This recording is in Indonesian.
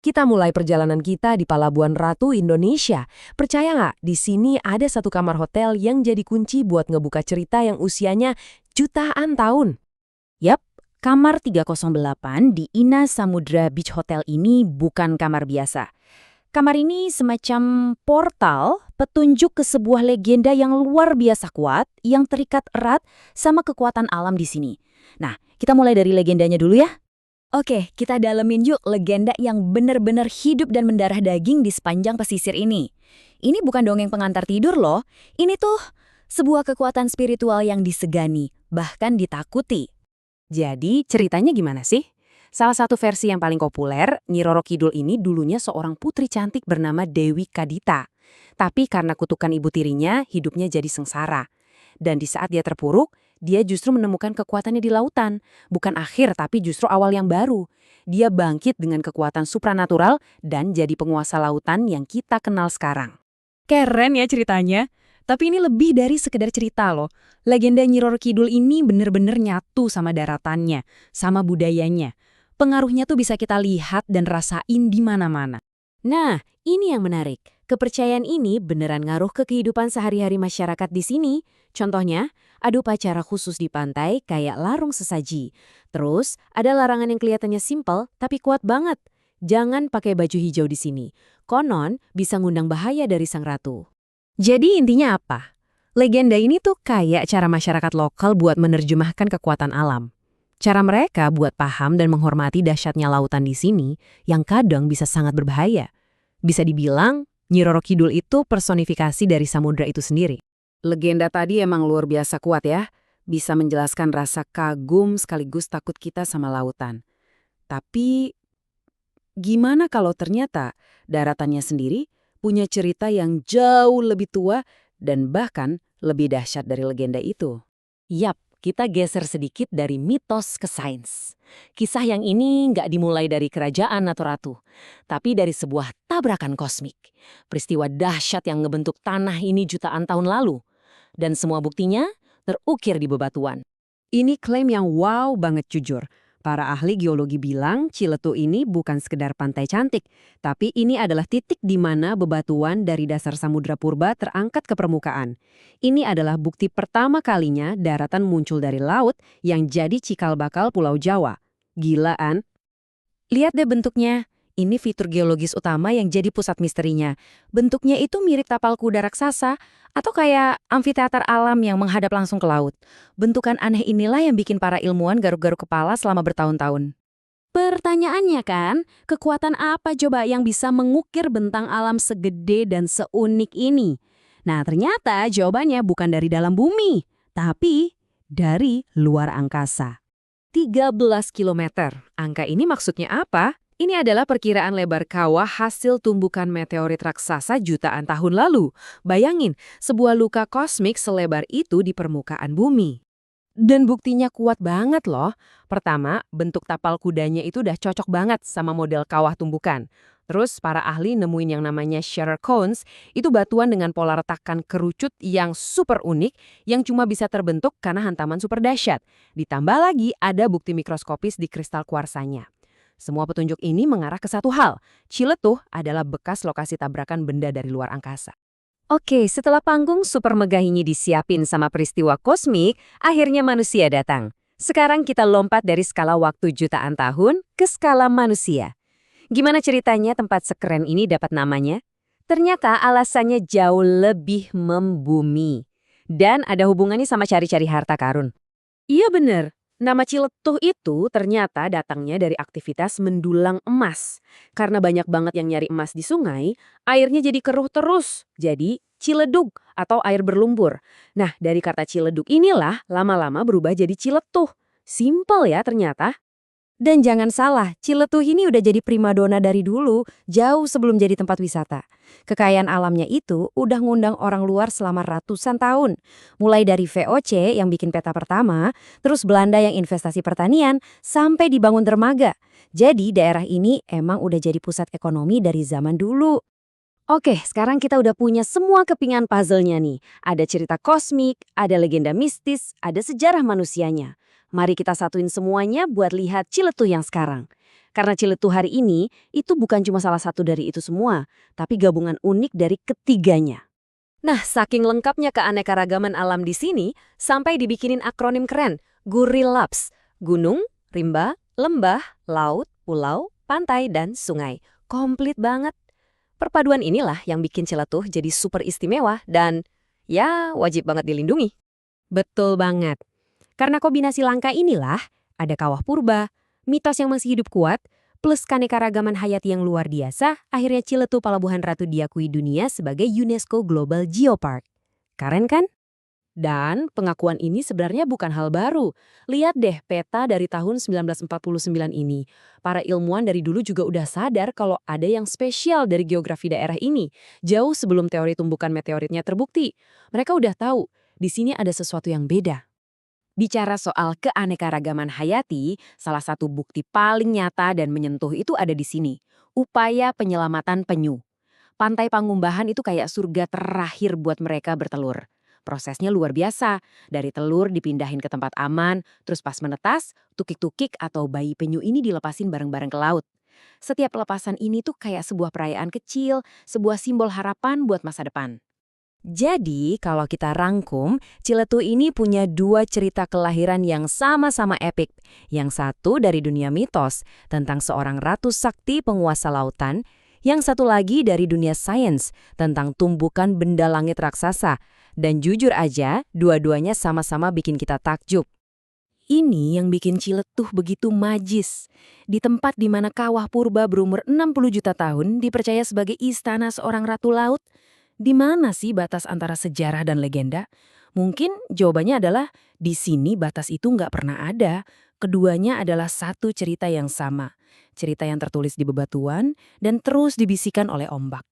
Kita mulai perjalanan kita di Palabuhan Ratu, Indonesia. Percaya nggak, di sini ada satu kamar hotel yang jadi kunci buat ngebuka cerita yang usianya jutaan tahun. Yap, kamar 308 di Ina Samudra Beach Hotel ini bukan kamar biasa. Kamar ini semacam portal petunjuk ke sebuah legenda yang luar biasa kuat yang terikat erat sama kekuatan alam di sini. Nah, kita mulai dari legendanya dulu ya. Oke, kita dalemin yuk legenda yang benar-benar hidup dan mendarah daging di sepanjang pesisir ini. Ini bukan dongeng pengantar tidur loh. Ini tuh sebuah kekuatan spiritual yang disegani, bahkan ditakuti. Jadi, ceritanya gimana sih? Salah satu versi yang paling populer, Nyi Roro Kidul ini dulunya seorang putri cantik bernama Dewi Kadita. Tapi karena kutukan ibu tirinya, hidupnya jadi sengsara. Dan di saat dia terpuruk, dia justru menemukan kekuatannya di lautan. Bukan akhir, tapi justru awal yang baru. Dia bangkit dengan kekuatan supranatural dan jadi penguasa lautan yang kita kenal sekarang. Keren ya ceritanya. Tapi ini lebih dari sekedar cerita loh. Legenda Nyi Roro Kidul ini bener-bener nyatu sama daratannya, sama budayanya. Pengaruhnya tuh bisa kita lihat dan rasain di mana-mana. Nah, ini yang menarik. Kepercayaan ini beneran ngaruh ke kehidupan sehari-hari masyarakat di sini. Contohnya, ada upacara khusus di pantai kayak larung sesaji. Terus, ada larangan yang kelihatannya simpel tapi kuat banget. Jangan pakai baju hijau di sini. Konon bisa ngundang bahaya dari sang ratu. Jadi intinya apa? Legenda ini tuh kayak cara masyarakat lokal buat menerjemahkan kekuatan alam. Cara mereka buat paham dan menghormati dahsyatnya lautan di sini yang kadang bisa sangat berbahaya. Bisa dibilang, Nyi Roro Kidul itu personifikasi dari samudra itu sendiri. Legenda tadi emang luar biasa kuat ya. Bisa menjelaskan rasa kagum sekaligus takut kita sama lautan. Tapi, gimana kalau ternyata daratannya sendiri punya cerita yang jauh lebih tua dan bahkan lebih dahsyat dari legenda itu? Yap. Kita geser sedikit dari mitos ke sains. Kisah yang ini nggak dimulai dari kerajaan atau ratu, tapi dari sebuah tabrakan kosmik. Peristiwa dahsyat yang ngebentuk tanah ini jutaan tahun lalu. Dan semua buktinya terukir di bebatuan. Ini klaim yang wow banget jujur. Para ahli geologi bilang Ciletuh ini bukan sekedar pantai cantik, tapi ini adalah titik di mana bebatuan dari dasar samudra purba terangkat ke permukaan. Ini adalah bukti pertama kalinya daratan muncul dari laut yang jadi cikal bakal Pulau Jawa. Gilaan. Lihat deh bentuknya. Ini fitur geologis utama yang jadi pusat misterinya. Bentuknya itu mirip tapal kuda raksasa atau kayak amfiteater alam yang menghadap langsung ke laut. Bentukan aneh inilah yang bikin para ilmuwan garuk-garuk kepala selama bertahun-tahun. Pertanyaannya kan, kekuatan apa coba yang bisa mengukir bentang alam segede dan seunik ini? Nah, ternyata jawabannya bukan dari dalam bumi, tapi dari luar angkasa. 13 kilometer. Angka ini maksudnya apa? Ini adalah perkiraan lebar kawah hasil tumbukan meteorit raksasa jutaan tahun lalu. Bayangin, sebuah luka kosmik selebar itu di permukaan bumi. Dan buktinya kuat banget loh. Pertama, bentuk tapal kudanya itu udah cocok banget sama model kawah tumbukan. Terus para ahli nemuin yang namanya shear cones, itu batuan dengan pola retakan kerucut yang super unik yang cuma bisa terbentuk karena hantaman super dahsyat. Ditambah lagi ada bukti mikroskopis di kristal kuarsanya. Semua petunjuk ini mengarah ke satu hal. Ciletuh adalah bekas lokasi tabrakan benda dari luar angkasa. Oke, setelah panggung super megah ini disiapin sama peristiwa kosmik, akhirnya manusia datang. Sekarang kita lompat dari skala waktu jutaan tahun ke skala manusia. Gimana ceritanya tempat sekeren ini dapat namanya? Ternyata alasannya jauh lebih membumi. Dan ada hubungannya sama cari-cari harta karun. Iya bener. Nama Ciletuh itu ternyata datangnya dari aktivitas mendulang emas. Karena banyak banget yang nyari emas di sungai, airnya jadi keruh terus. Jadi Ciledug atau air berlumpur. Nah, dari kata Ciledug inilah lama-lama berubah jadi Ciletuh. Simpel ya ternyata. Dan jangan salah, Ciletuh ini udah jadi primadona dari dulu, jauh sebelum jadi tempat wisata. Kekayaan alamnya itu udah ngundang orang luar selama ratusan tahun. Mulai dari VOC yang bikin peta pertama, terus Belanda yang investasi pertanian, sampai dibangun dermaga. Jadi daerah ini emang udah jadi pusat ekonomi dari zaman dulu. Oke, sekarang kita udah punya semua kepingan puzzle-nya nih. Ada cerita kosmik, ada legenda mistis, ada sejarah manusianya. Mari kita satuin semuanya buat lihat Ciletuh yang sekarang. Karena Ciletuh hari ini itu bukan cuma salah satu dari itu semua, tapi gabungan unik dari ketiganya. Nah, saking lengkapnya keanekaragaman alam di sini, sampai dibikinin akronim keren, GURILAPS. Gunung, rimba, lembah, laut, pulau, pantai, dan sungai. Komplit banget. Perpaduan inilah yang bikin Ciletuh jadi super istimewa dan ya wajib banget dilindungi. Betul banget. Karena kombinasi langka inilah, ada kawah purba, mitos yang masih hidup kuat, plus keanekaragaman hayati yang luar biasa, akhirnya Ciletuh Palabuhan Ratu diakui dunia sebagai UNESCO Global Geopark. Keren kan? Dan pengakuan ini sebenarnya bukan hal baru. Lihat deh peta dari tahun 1949 ini. Para ilmuwan dari dulu juga udah sadar kalau ada yang spesial dari geografi daerah ini. Jauh sebelum teori tumbukan meteoritnya terbukti. Mereka udah tahu, di sini ada sesuatu yang beda. Bicara soal keanekaragaman hayati, salah satu bukti paling nyata dan menyentuh itu ada di sini. Upaya penyelamatan penyu. Pantai Pangumbahan itu kayak surga terakhir buat mereka bertelur. Prosesnya luar biasa, dari telur dipindahin ke tempat aman, terus pas menetas, tukik-tukik atau bayi penyu ini dilepasin bareng-bareng ke laut. Setiap pelepasan ini tuh kayak sebuah perayaan kecil, sebuah simbol harapan buat masa depan. Jadi, kalau kita rangkum, Ciletuh ini punya dua cerita kelahiran yang sama-sama epik. Yang satu dari dunia mitos, tentang seorang ratu sakti penguasa lautan. Yang satu lagi dari dunia sains, tentang tumbukan benda langit raksasa. Dan jujur aja, dua-duanya sama-sama bikin kita takjub. Ini yang bikin Ciletuh begitu magis. Di tempat di mana kawah purba berumur 60 juta tahun dipercaya sebagai istana seorang ratu laut, di mana sih batas antara sejarah dan legenda? Mungkin jawabannya adalah di sini batas itu nggak pernah ada. Keduanya adalah satu cerita yang sama. Cerita yang tertulis di bebatuan dan terus dibisikkan oleh ombak.